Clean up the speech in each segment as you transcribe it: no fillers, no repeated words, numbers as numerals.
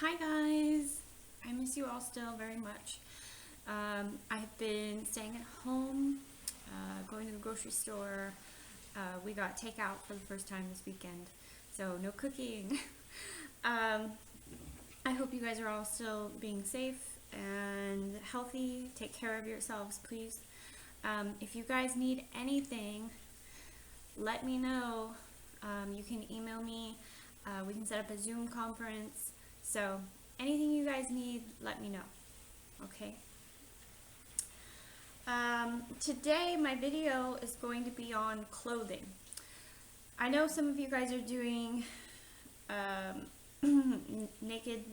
Hi guys, I miss you all still very much. I've been staying at home, going to the grocery store. We got takeout for the first time this weekend, so no cooking. um, I hope you guys are all still being safe and healthy. Take care of yourselves, please. If you guys need anything, let me know. You can email me. We can set up a Zoom conference. So anything you guys need, let me know. Okay. Today my video is going to be on clothing. I know some of you guys are doing naked,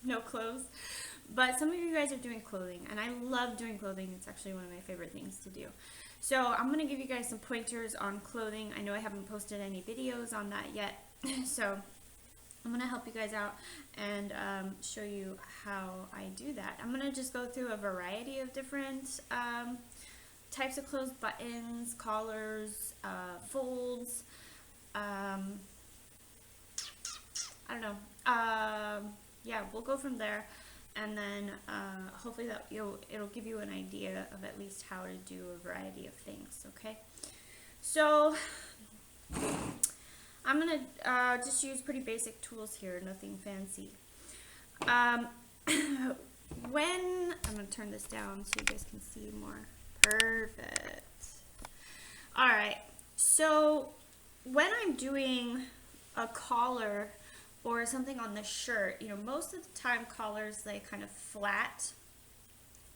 no clothes, but some of you guys are doing clothing, and I love doing clothing. It's actually one of my favorite things to do. So I'm going to give you guys some pointers on clothing. I know I haven't posted any videos on that yet, so I'm going to help you guys out and show you how I do that. I'm going to just go through a variety of different types of clothes: buttons, collars, folds, I don't know. Yeah, we'll go from there, and then hopefully that it'll give you an idea of at least how to do a variety of things, okay? So I'm gonna just use pretty basic tools here, nothing fancy. I'm gonna turn this down so you guys can see more. Perfect. All right, so when I'm doing a collar or something on the shirt, most of the time collars lay kind of flat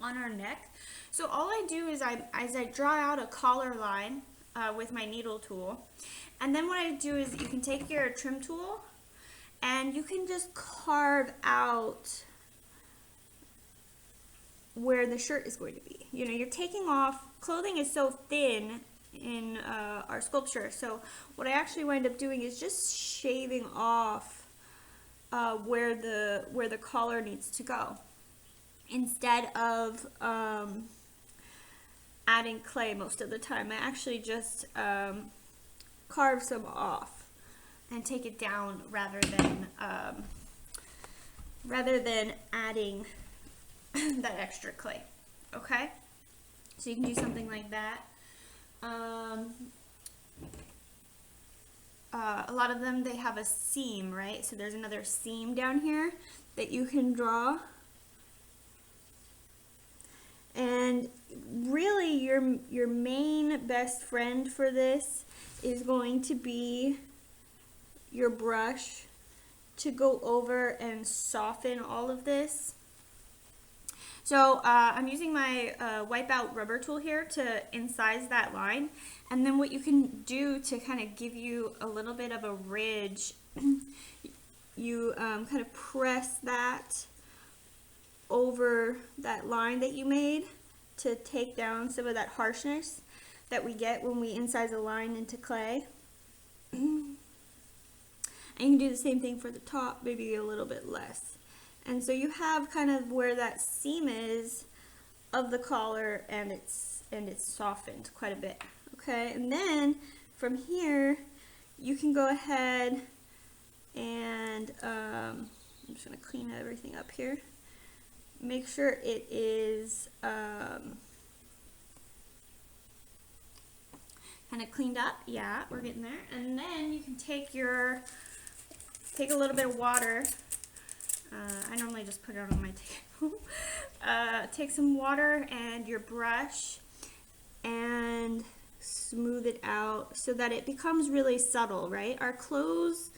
on our neck. So all I do is I draw out a collar line with my needle tool. And then what I do is you can take your trim tool and you can just carve out where the shirt is going to be. You're taking off, clothing is so thin in our sculpture. So what I actually wind up doing is just shaving off where the collar needs to go, instead of adding clay most of the time. I actually just carve some off and take it down rather than adding that extra clay. Okay, so you can do something like that. A lot of them, they have a seam, right? So there's another seam down here that you can draw. And really your main best friend for this is going to be your brush to go over and soften all of this. So I'm using my Wipeout rubber tool here to incise that line. And then what you can do to kind of give you a little bit of a ridge, you kind of press that over that line that you made to take down some of that harshness that we get when we incise a line into clay. And you can do the same thing for the top, maybe a little bit less. And so you have kind of where that seam is of the collar, and it's softened quite a bit. Okay, and then from here you can go ahead and I'm just going to clean everything up here. Make sure it is kind of cleaned up. Yeah, we're getting there. And then you can take a little bit of water. I normally just put it on my table. Take some water and your brush and smooth it out so that it becomes really subtle, right? Our clothes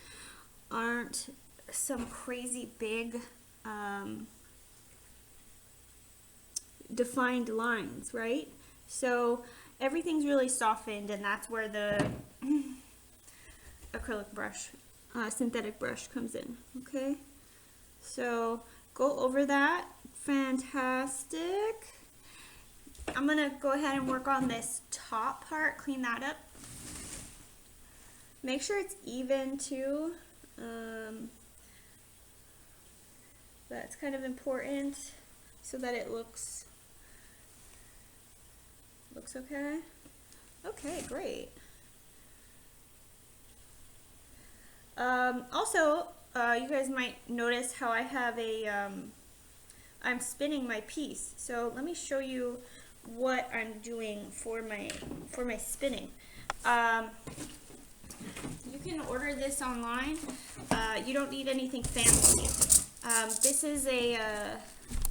aren't some crazy big defined lines, right? So everything's really softened, and that's where the acrylic brush, synthetic brush comes in. Okay, so go over that. Fantastic. I'm gonna go ahead and work on this top part, clean that up. Make sure it's even too. That's kind of important so that it looks okay. Okay, great. Also, you guys might notice how I have a, I'm spinning my piece. So let me show you what I'm doing for my spinning. You can order this online. You don't need anything fancy. This is a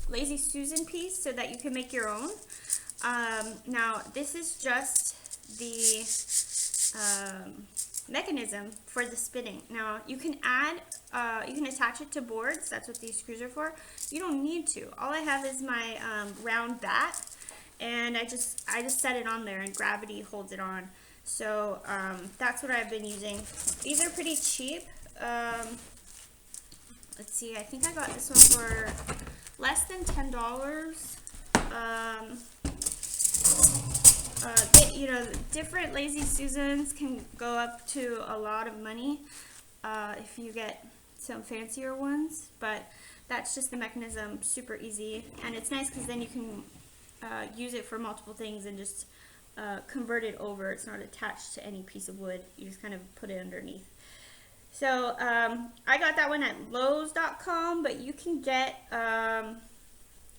Lazy Susan piece so that you can make your own. Now this is just the mechanism for the spinning. Now you can add, you can attach it to boards. That's what these screws are for. You don't need to. All I have is my round bat, and I just set it on there, and gravity holds it on. So that's what I've been using. These are pretty cheap. Let's see, I think I got this one for less than $10. You know, different Lazy Susans can go up to a lot of money if you get some fancier ones, but that's just the mechanism, super easy, and it's nice because then you can use it for multiple things and just convert it over. It's not attached to any piece of wood. You just kind of put it underneath. So I got that one at Lowe's.com, but you can get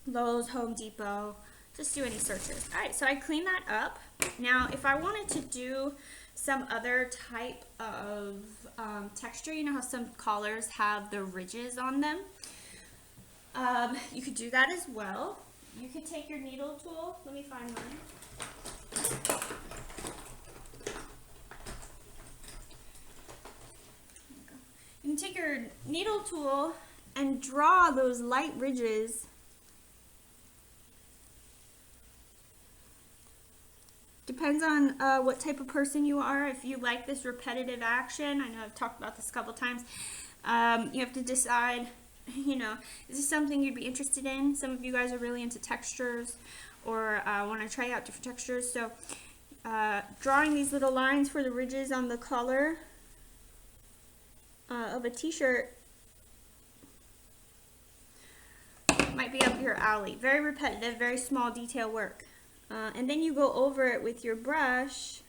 Lowe's, Home Depot, just do any searches. Alright, so I cleaned that up. Now if I wanted to do some other type of texture, you know how some collars have the ridges on them? You could do that as well. You could take your needle tool. Let me find mine. You can take your needle tool and draw those light ridges. Depends on what type of person you are. If you like this repetitive action, I know I've talked about this a couple times, you have to decide, you know, is this something you'd be interested in? Some of you guys are really into textures or want to try out different textures. So drawing these little lines for the ridges on the collar of a t-shirt might be up your alley. Very repetitive, very small detail work. And then you go over it with your brush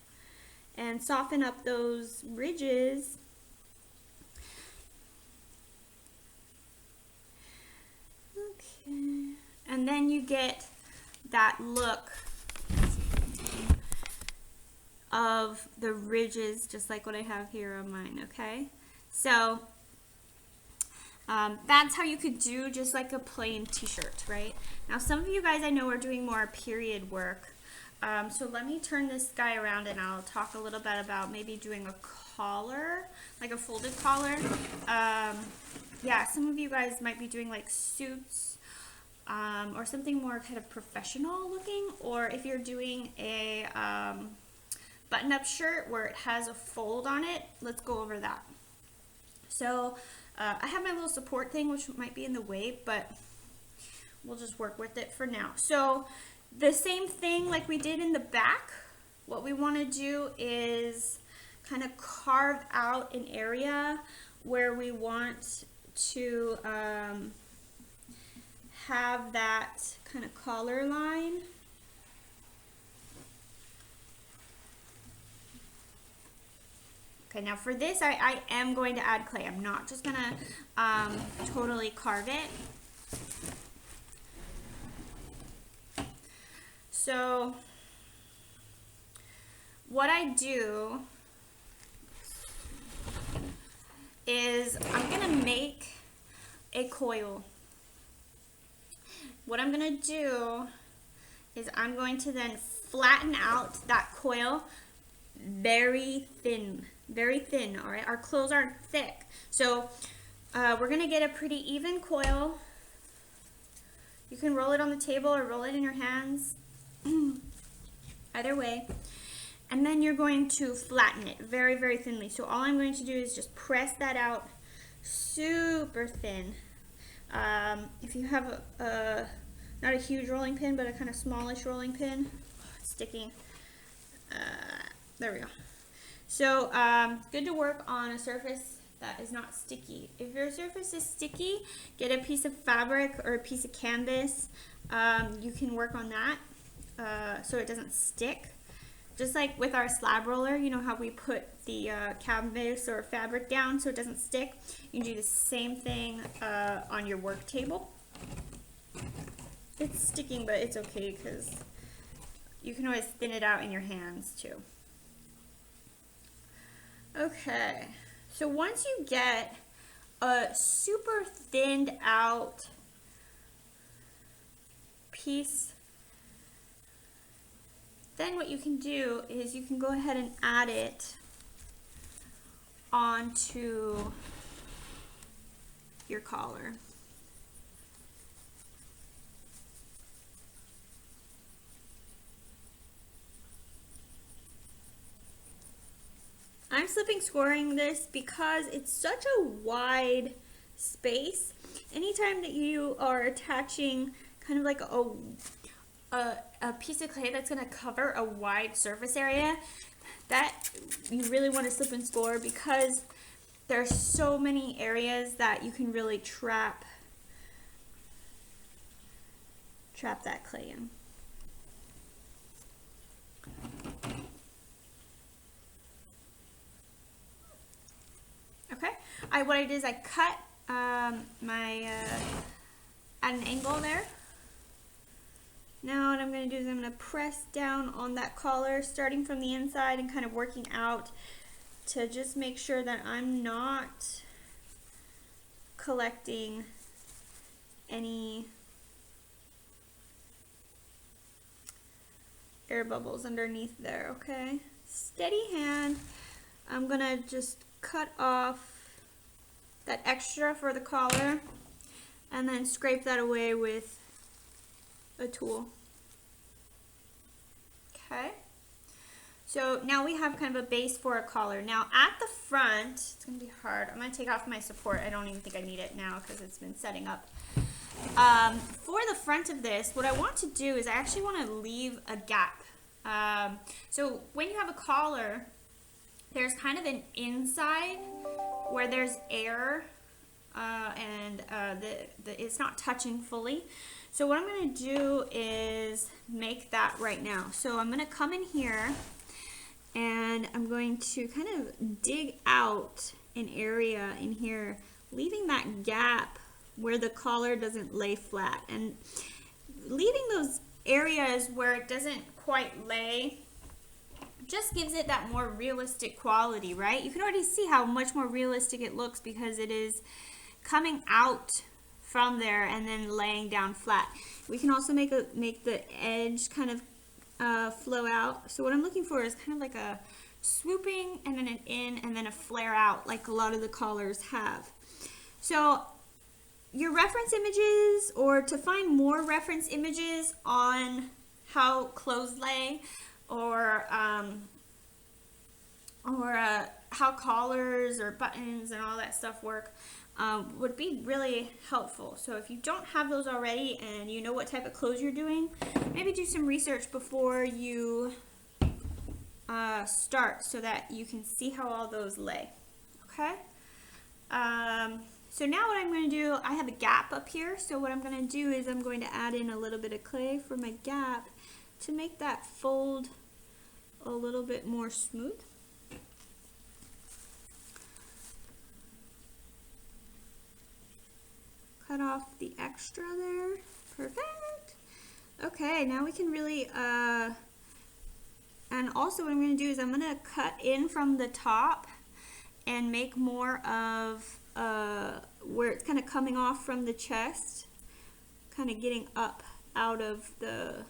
and soften up those ridges. Okay. And then you get that look of the ridges, just like what I have here on mine, okay? So that's how you could do just like a plain t-shirt, right? Now some of you guys I know are doing more period work. So let me turn this guy around and I'll talk a little bit about maybe doing a collar, like a folded collar. Yeah, some of you guys might be doing like suits or something more kind of professional looking, or if you're doing a button-up shirt where it has a fold on it, let's go over that. So I have my little support thing, which might be in the way, but we'll just work with it for now. So the same thing like we did in the back, what we want to do is kind of carve out an area where we want to have that kind of collar line. Okay, now for this, I am going to add clay. I'm not just going to totally carve it. So what I do is I'm going to make a coil. What I'm going to do is I'm going to then flatten out that coil very thin, all right? Our clothes aren't thick. So we're going to get a pretty even coil. You can roll it on the table or roll it in your hands, either way. And then you're going to flatten it very, very thinly. So all I'm going to do is just press that out super thin. If you have not a huge rolling pin, but a kind of smallish rolling pin, it's sticking. There we go. So good to work on a surface that is not sticky. If your surface is sticky, get a piece of fabric or a piece of canvas. You can work on that so it doesn't stick. just like with our slab roller, you know how we put the canvas or fabric down so it doesn't stick? You can do the same thing on your work table. It's sticking, but it's okay because you can always thin it out in your hands too. Okay, so once you get a super thinned out piece, then what you can do is you can go ahead and add it onto your collar. I'm slipping scoring this because it's such a wide space. Anytime that you are attaching kind of like a piece of clay that's going to cover a wide surface area, that you really want to slip and score because there's so many areas that you can really trap that clay in. Okay, what I did is I cut at an angle there. Now what I'm going to do is I'm going to press down on that collar, starting from the inside and kind of working out to just make sure that I'm not collecting any air bubbles underneath there, okay? Steady hand. I'm going to just cut off that extra for the collar and then scrape that away with a tool. Okay, so now we have kind of a base for a collar. Now at the front, it's going to be hard. I'm going to take off my support. I don't even think I need it now because it's been setting up. For the front of this, what I want to do is I actually want to leave a gap. So when you have a collar, there's kind of an inside where there's air and it's not touching fully. So what I'm going to do is make that right now. So I'm going to come in here and I'm going to kind of dig out an area in here, leaving that gap where the collar doesn't lay flat, and leaving those areas where it doesn't quite lay just gives it that more realistic quality, right? You can already see how much more realistic it looks because it is coming out from there and then laying down flat. We can also make the edge kind of flow out. So what I'm looking for is kind of like a swooping and then an in and then a flare out like a lot of the collars have. So your reference images, or to find more reference images on how clothes lay, or how collars or buttons and all that stuff work, would be really helpful. So if you don't have those already and you know what type of clothes you're doing, maybe do some research before you start so that you can see how all those lay. Okay? So now what I'm going to do, I have a gap up here, so what I'm going to do is I'm going to add in a little bit of clay for my gap to make that fold a little bit more smooth. Cut off the extra there. Perfect. Okay, now we can really, and also what I'm going to do is I'm going to cut in from the top and make more of where it's kind of coming off from the chest, kind of getting up out of that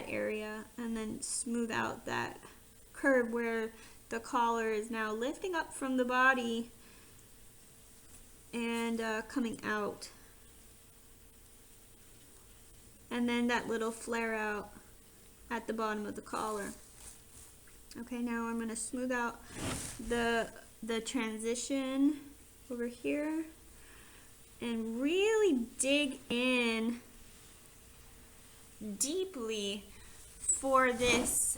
area, and then smooth out that curve where the collar is now lifting up from the body and coming out, and then that little flare out at the bottom of the collar. Okay, now I'm going to smooth out the transition over here and really dig in deeply for this,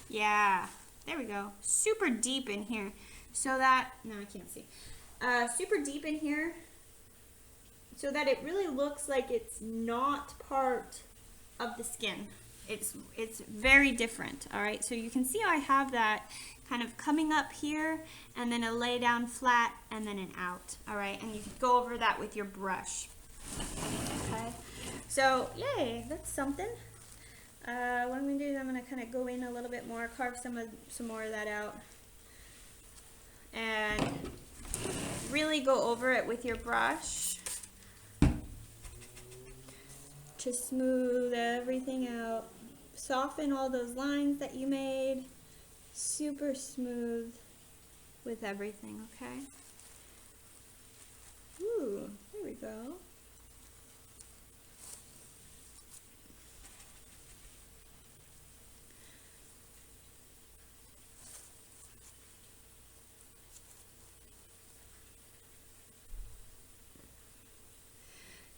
yeah, there we go, super deep in here, so that, no, I can't see, super deep in here so that it really looks like it's not part of the skin. It's very different, all right? So you can see I have that kind of coming up here, and then a lay down flat, and then an out, all right? And you can go over that with your brush, okay? So, yay, that's something. What I'm gonna do is I'm gonna kind of go in a little bit more, carve some more of that out, and really go over it with your brush to smooth everything out. Soften all those lines that you made. Super smooth with everything, okay? Ooh, there we go.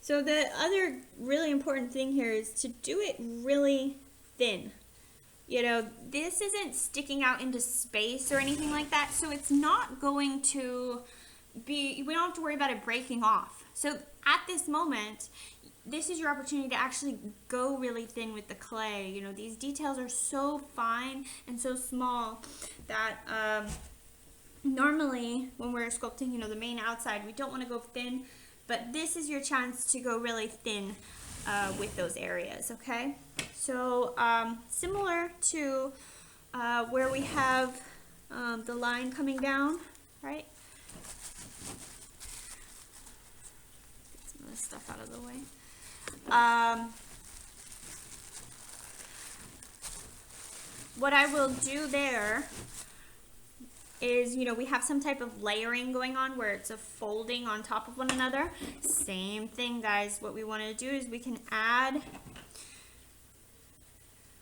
So the other really important thing here is to do it really thin. You know, this isn't sticking out into space or anything like that, so it's not going to be, we don't have to worry about it breaking off. So at this moment, this is your opportunity to actually go really thin with the clay. You know, these details are so fine and so small that normally when we're sculpting, you know, the main outside, we don't want to go thin, but this is your chance to go really thin with those areas, okay? So similar to where we have the line coming down, right? Get some of this stuff out of the way. What I will do there is, you know, we have some type of layering going on where it's a folding on top of one another. Same thing, guys. What we want to do is we can add,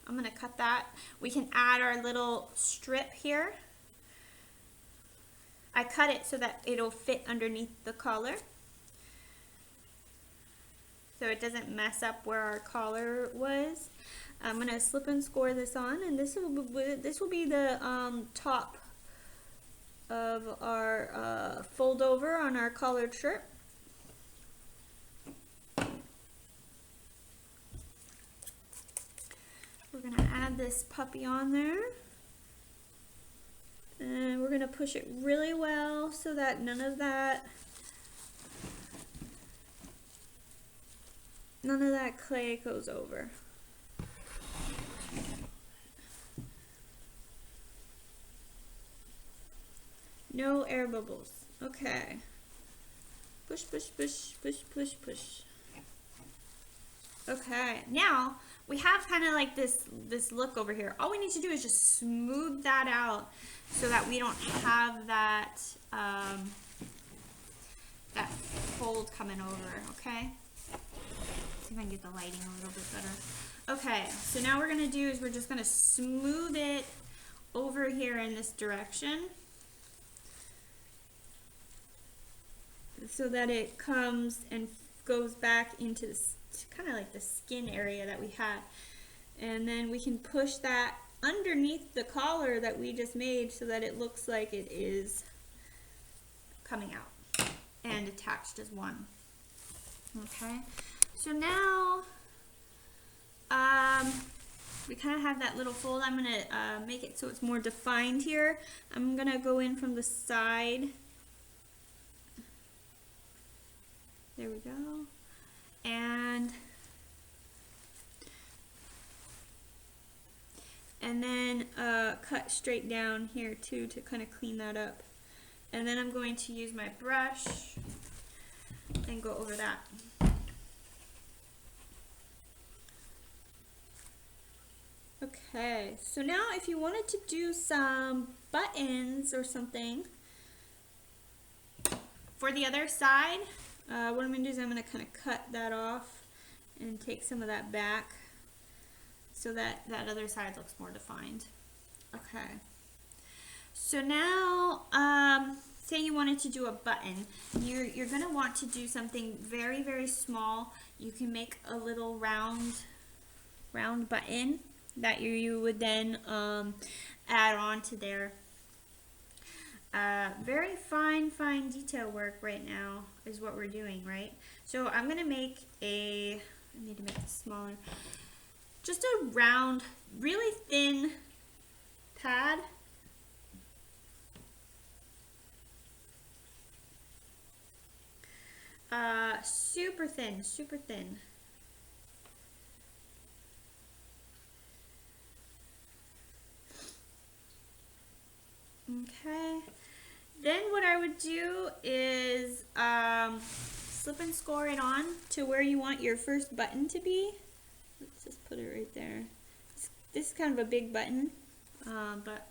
I'm going to cut that. We can add our little strip here. I cut it so that it'll fit underneath the collar, so it doesn't mess up where our collar was. I'm going to slip and score this on, and this will be the top of our fold over on our collared shirt. We're going to add this puppy on there, and we're going to push it really well so that none of that clay goes over. No air bubbles. Okay. Push, push, push, push, push, push. Okay, now we have kind of like this look over here. All we need to do is just smooth that out so that we don't have that that fold coming over, okay? See if I can get the lighting a little bit better. Okay, so now what we're gonna do is we're just gonna smooth it over here in this direction, so that it comes and goes back into this kind of like the skin area that we had. And then we can push that underneath the collar that we just made so that it looks like it is coming out and attached as one. Okay, so now we kind of have that little fold. I'm going to make it so it's more defined here. I'm going to go in from the side. There we go. And then cut straight down here too to kind of clean that up. And then I'm going to use my brush and go over that. Okay, so now if you wanted to do some buttons or something for the other side, what I'm going to do is I'm going to kind of cut that off and take some of that back so that that other side looks more defined. Okay, so now say you wanted to do a button. You're going to want to do something very, very small. You can make a little round button that you would then add on to there. Very fine detail work right now is what we're doing, right? So I'm gonna make I need to make this smaller. just a round, really thin pad. Super thin, super thin. Okay. Then what I would do is slip and score it on to where you want your first button to be. Let's just put it right there. This is kind of a big button, but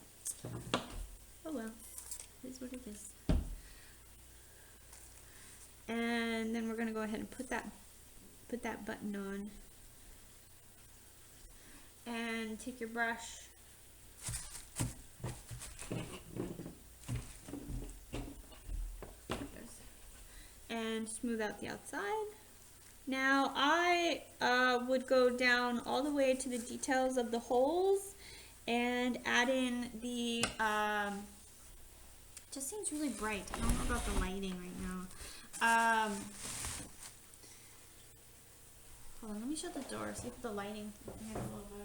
oh well, it is what it is. And then we're gonna go ahead and put that button on. And take your brush. And smooth out the outside. Now I would go down all the way to the details of the holes and add in the, it just seems really bright. I don't know about the lighting right now. Hold on, let me shut the door, see if the lighting can handle a little better.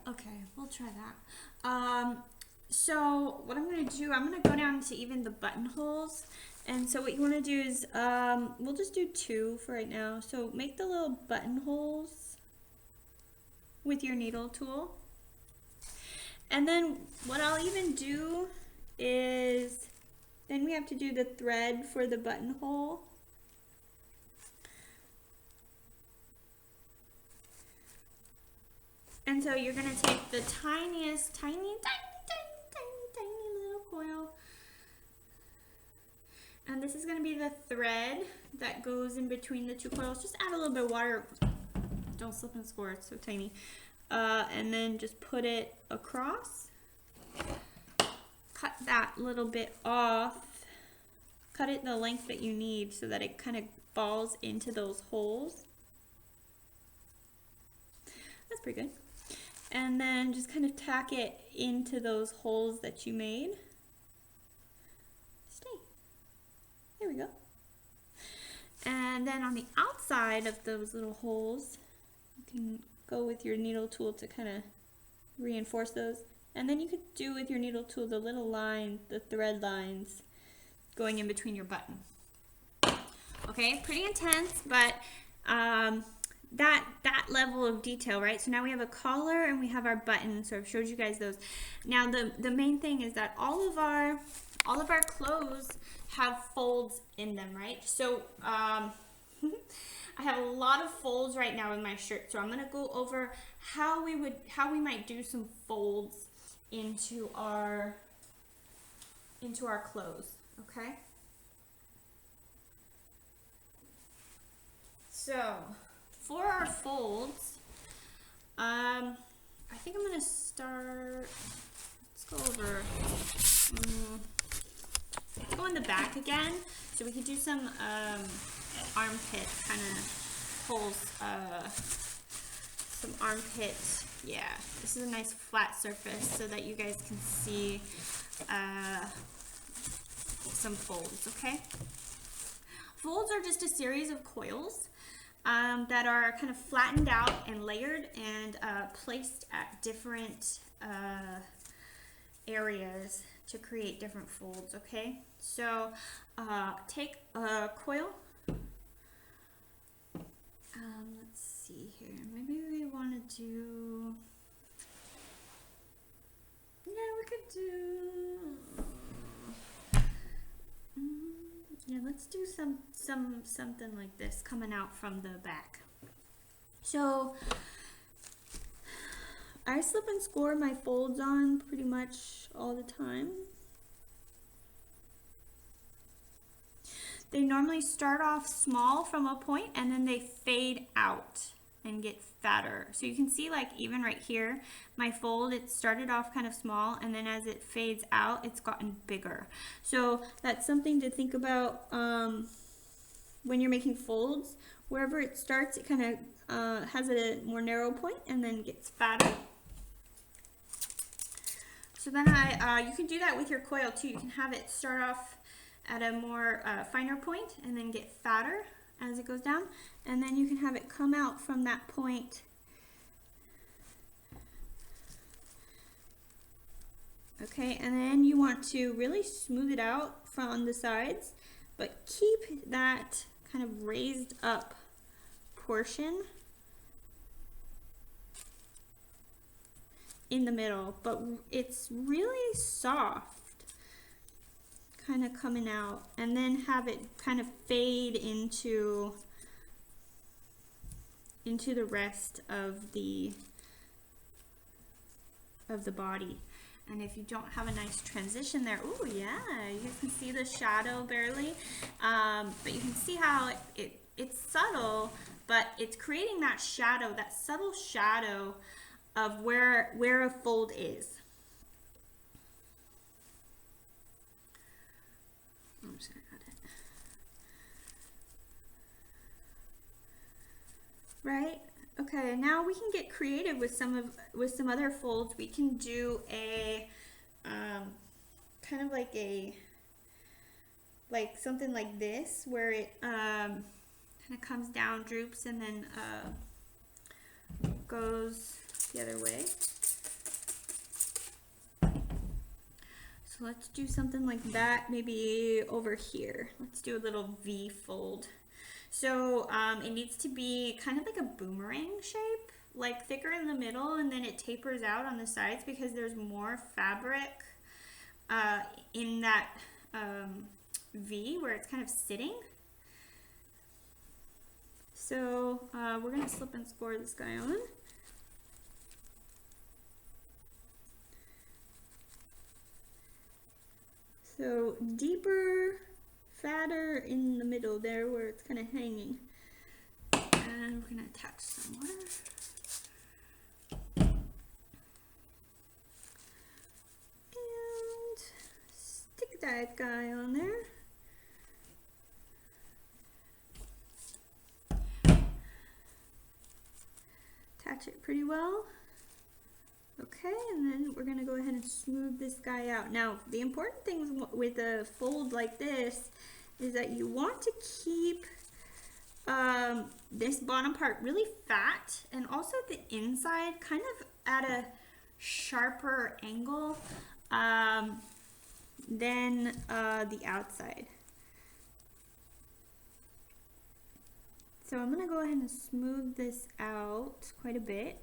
Okay, we'll try that. So what I'm going to do, I'm going to go down to even the buttonholes. And so what you want to do is, we'll just do 2 for right now. So make the little buttonholes with your needle tool. And then what I'll even do is, then we have to do the thread for the buttonhole. And so you're going to take the tiniest, tiny little coil. And this is going to be the thread that goes in between the 2 coils. Just add a little bit of water. Don't slip and score, it's so tiny. And then just put it across. Cut that little bit off. Cut it the length that you need so that it kind of falls into those holes. That's pretty good. And then just kind of tack it into those holes that you made. Stay. There we go. And then on the outside of those little holes, you can go with your needle tool to kind of reinforce those. And then you could do with your needle tool the little line, the thread lines going in between your button. Okay, pretty intense, but that level of detail, right? So now we have a collar and we have our button. So I've showed you guys those. Now the main thing is that all of our clothes have folds in them, right? So I have a lot of folds right now in my shirt. So I'm gonna go over how we might do some folds into our clothes, okay? So for our folds, I think I'm gonna start, let's go over, let's go in the back again. So we could do some armpit kind of holes, some armpit, yeah. This is a nice flat surface so that you guys can see some folds, okay? Folds are just a series of coils that are kind of flattened out and layered and placed at different areas to create different folds, okay? So take a coil. Let's see here. Maybe we want to do, yeah, we could do, yeah, let's do something like this coming out from the back. So I slip and score my folds on pretty much all the time. They normally start off small from a point and then they fade out and get fatter. So you can see, like, even right here, my fold, it started off kind of small and then as it fades out, it's gotten bigger. So that's something to think about when you're making folds. Wherever it starts, it kind of has a more narrow point and then gets fatter. So then you can do that with your coil too. You can have it start off at a more finer point and then get fatter as it goes down. And then you can have it come out from that point. Okay, and then you want to really smooth it out from the sides, but keep that kind of raised up portion in the middle, but it's really soft, kind of coming out, and then have it kind of fade into the rest of the body. And if you don't have a nice transition there, ooh, yeah, you guys can see the shadow barely, but you can see how it's subtle, but it's creating that shadow, that subtle shadow of where a fold is. I'm just gonna add it. Right? Okay, now we can get creative with some other folds. We can do a kind of like something like this, where it kind of comes down, droops, and then goes the other way. So let's do something like that, maybe over here. Let's do a little V fold. So it needs to be kind of like a boomerang shape, like thicker in the middle, and then it tapers out on the sides because there's more fabric in that V where it's kind of sitting. So we're gonna slip and score this guy on. So deeper, fatter in the middle there where it's kind of hanging. And we're gonna attach some water. And stick that guy on there. Attach it pretty well. Okay, and then we're gonna go ahead and smooth this guy out. Now, the important thing with a fold like this is that you want to keep this bottom part really fat, and also the inside kind of at a sharper angle than the outside. So I'm gonna go ahead and smooth this out quite a bit.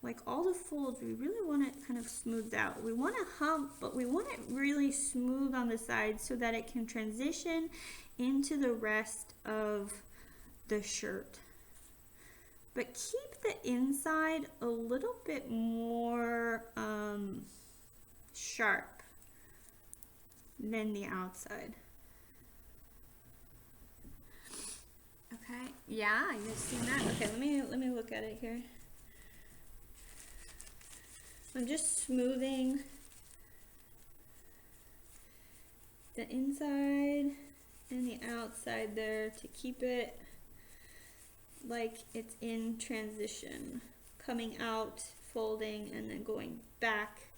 Like all the folds, we really want it kind of smoothed out. We want a hump, but we want it really smooth on the sides so that it can transition into the rest of the shirt. But keep the inside a little bit more sharp than the outside. Okay, yeah, you guys seen that? Okay, let me look at it here. I'm just smoothing the inside and the outside there to keep it like it's in transition, coming out, folding, and then going back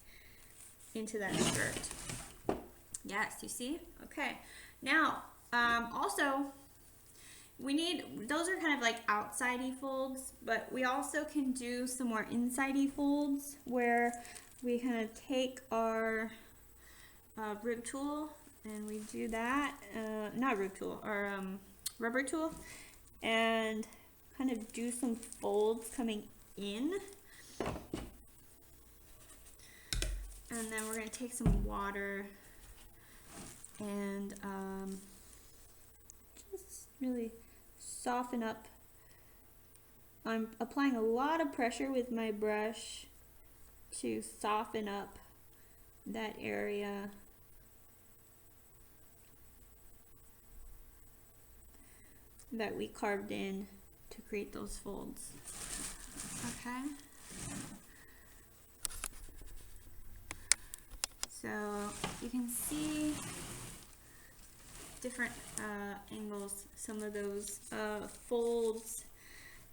into that shirt. Yes, you see? Okay. Now, also, we need, those are kind of like outside-y folds, but we also can do some more inside-y folds where we kind of take our rib tool and we do that, not rib tool, our rubber tool, and kind of do some folds coming in. And then we're going to take some water and just really soften up. I'm applying a lot of pressure with my brush to soften up that area. That we carved in to create those folds. Okay. So you can see different angles, some of those folds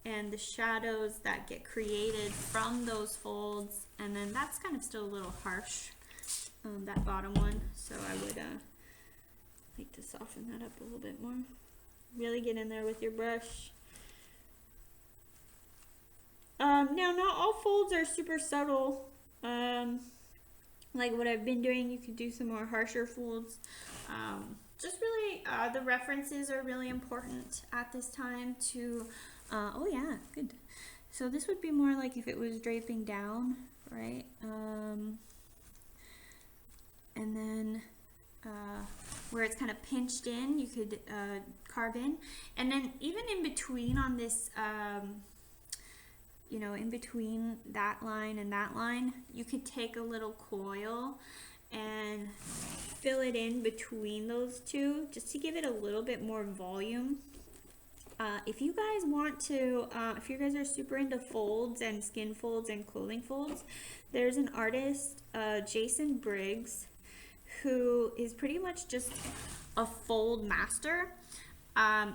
and the shadows that get created from those folds. And then that's kind of still a little harsh, that bottom one. So I would like to soften that up a little bit more. Really get in there with your brush. Now, not all folds are super subtle. Like what I've been doing, you could do some more harsher folds. Just really, the references are really important at this time to, oh yeah, good. So this would be more like if it was draping down, right? And then where it's kind of pinched in, you could carve in. And then even in between on this, you know, in between that line and that line, you could take a little coil and fill it in between those two just to give it a little bit more volume. If you guys want to, if you guys are super into folds and skin folds and clothing folds, there's an artist, Jason Briggs, who is pretty much just a fold master.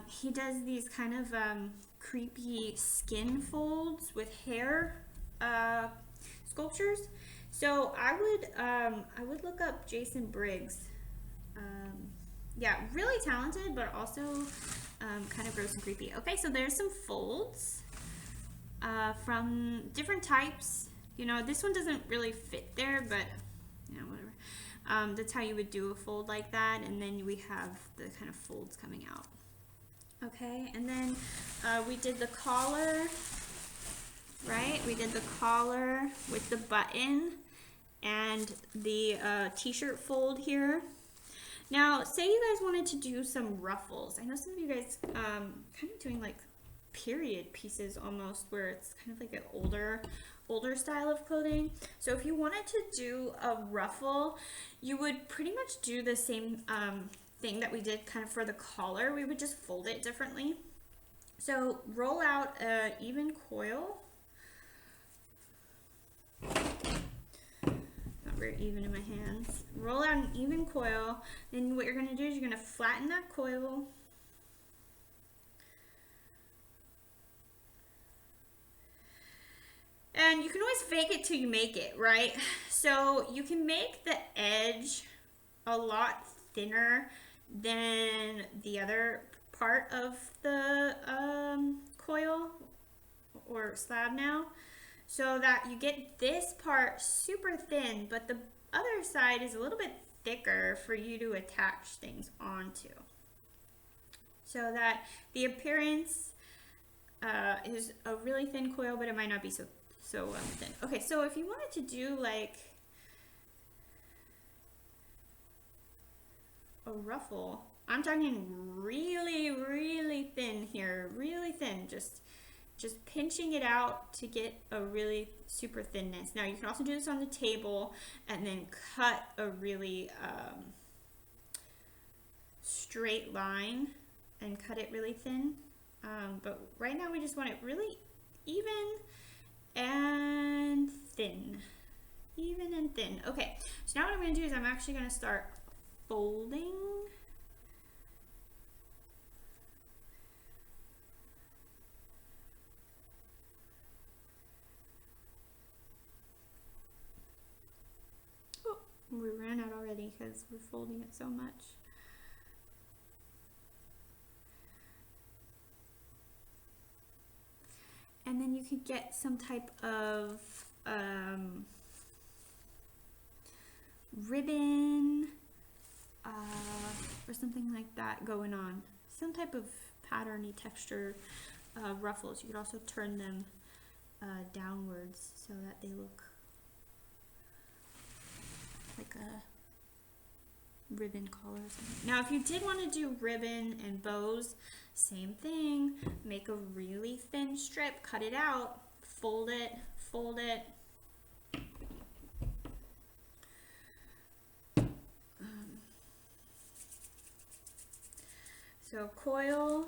He does these kind of creepy skin folds with hair sculptures. So I would look up Jason Briggs. Yeah, really talented, but also kind of gross and creepy. Okay, so there's some folds from different types. You know, this one doesn't really fit there, but you know, whatever. That's how you would do a fold like that, and then we have the kind of folds coming out. Okay, and then we did the collar, right? We did the collar with the button and the t-shirt fold here. Now, say you guys wanted to do some ruffles. I know some of you guys kind of doing like period pieces almost, where it's kind of like an older style of clothing. So if you wanted to do a ruffle, you would pretty much do the same thing that we did kind of for the collar. We would just fold it differently. So roll out an even coil. Not very even in my hands. Roll out an even coil. Then what you're going to do is you're going to flatten that coil. And you can always fake it till you make it, right? So you can make the edge a lot thinner than the other part of the coil or slab now, so that you get this part super thin, but the other side is a little bit thicker for you to attach things onto, so that the appearance is a really thin coil, but it might not be so thin. Okay, so if you wanted to do like a ruffle, I'm talking really, really thin here, really thin, just pinching it out to get a really super thinness. Now you can also do this on the table and then cut a really straight line and cut it really thin. But right now we just want it really even and thin. Even and thin. Okay, so now what I'm going to do is I'm actually going to start folding. Oh, we ran out already because we're folding it so much. And then you could get some type of ribbon or something like that going on. Some type of patterny texture ruffles. You could also turn them downwards so that they look like a ribbon collar or something. Now, if you did want to do ribbon and bows, same thing. Make a really thin strip, cut it out, fold it, fold it. So coil,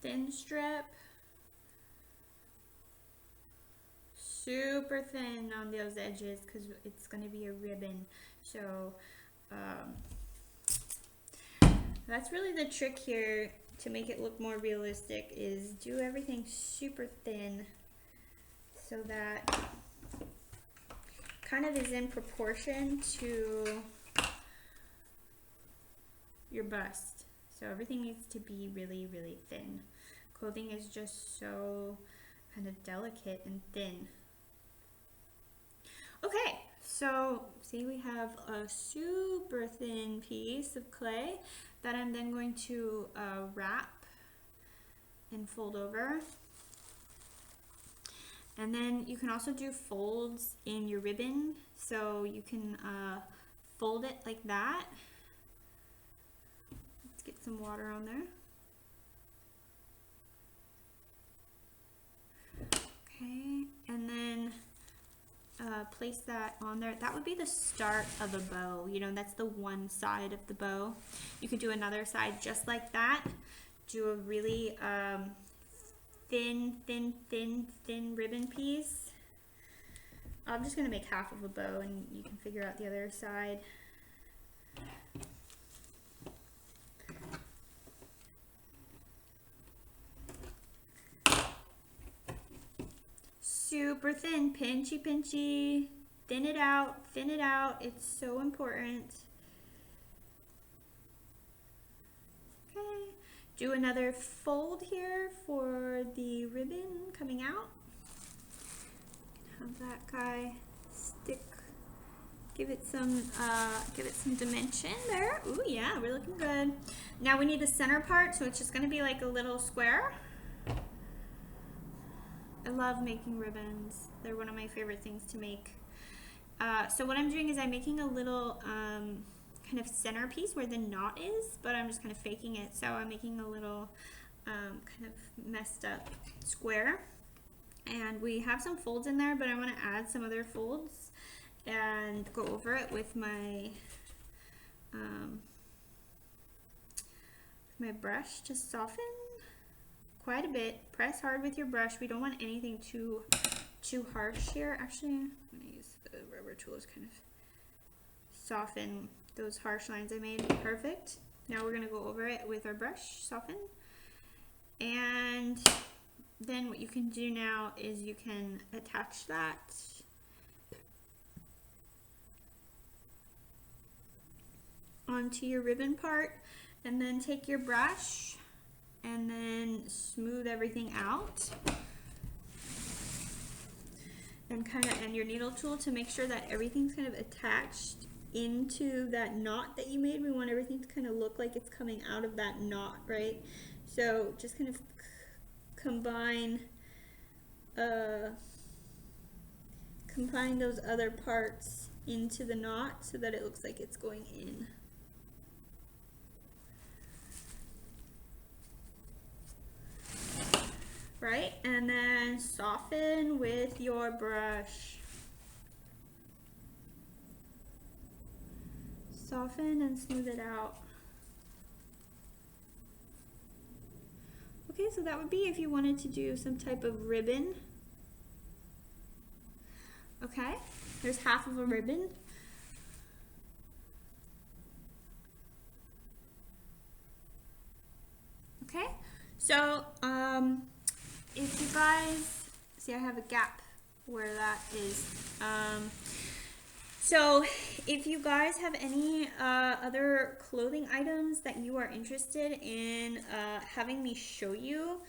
thin strip, super thin on those edges because it's going to be a ribbon. So that's really the trick here. to make it look more realistic is do everything super thin so that kind of is in proportion to your bust. So everything needs to be really, really thin. Clothing is just so kind of delicate and thin. Okay, so see we have a super thin piece of clay that I'm then going to wrap and fold over. And then you can also do folds in your ribbon, so you can fold it like that. Let's get some water on there. Okay, and then place that on there. That would be the start of a bow. You know, that's the one side of the bow. You could do another side just like that. Do a really thin ribbon piece. I'm just going to make half of a bow and you can figure out the other side. Super thin, pinchy, thin it out, it's so important. Okay, do another fold here for the ribbon coming out. Have that guy stick, give it some dimension there. Ooh yeah, we're looking good. Now we need the center part, so it's just gonna be like a little square. I love making ribbons. They're one of my favorite things to make. So what I'm doing is I'm making a little kind of centerpiece where the knot is, but I'm just kind of faking it. So I'm making a little kind of messed up square. And we have some folds in there, but I want to add some other folds and go over it with my brush to soften quite a bit. Press hard with your brush. We don't want anything too harsh here. Actually, I'm going to use the rubber tools kind of soften those harsh lines I made. Perfect. Now we're going to go over it with our brush, soften. And then what you can do now is you can attach that onto your ribbon part and then take your brush and then smooth everything out and your needle tool to make sure that everything's kind of attached into that knot that you made. We want everything to kind of look like it's coming out of that knot, right? So just kind of combine those other parts into the knot so that it looks like it's going in. Right, and then soften with your brush. Soften and smooth it out. Okay, so that would be if you wanted to do some type of ribbon. Okay, there's half of a ribbon. Okay, so if you guys see, I have a gap where that is. So if you guys have any other clothing items that you are interested in having me show you,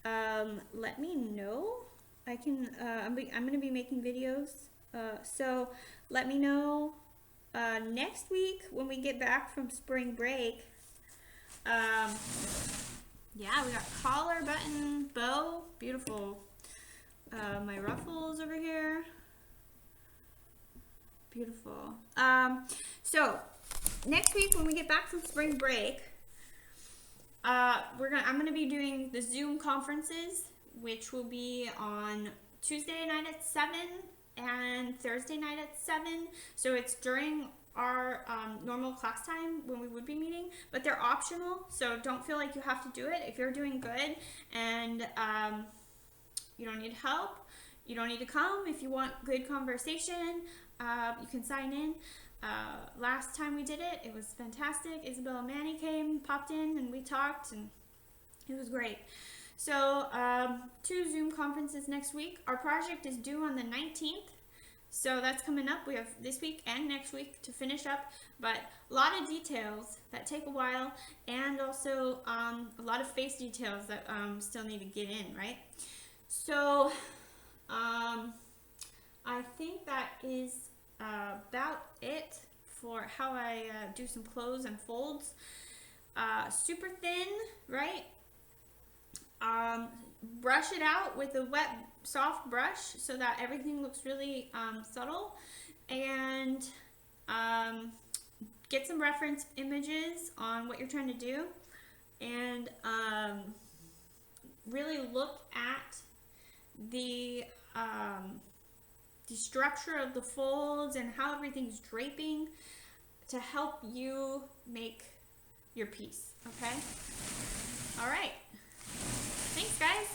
let me know. I can. I'm going to be making videos. So let me know next week when we get back from spring break. Yeah, we got collar, button, bow, beautiful. My ruffles over here, beautiful. So next week when we get back from spring break, I'm gonna be doing the Zoom conferences, which will be on Tuesday night at 7 and Thursday night at 7. So it's during our normal class time when we would be meeting, but they're optional, so don't feel like you have to do it. If you're doing good and you don't need help, you don't need to come. If you want good conversation, you can sign in. Last time we did it, it was fantastic. Isabel and Manny came, popped in, and we talked, and It was great. So 2 Zoom conferences next week. Our project is due on the 19th. So that's coming up. We have this week and next week to finish up, but a lot of details that take a while, and also a lot of face details that still need to get in, right? So I think that is about it for how I do some close and folds. Super thin, right? Brush it out with a wet, soft brush so that everything looks really subtle, and get some reference images on what you're trying to do, and really look at the structure of the folds and how everything's draping to help you make your piece, okay? All right. Thanks, guys.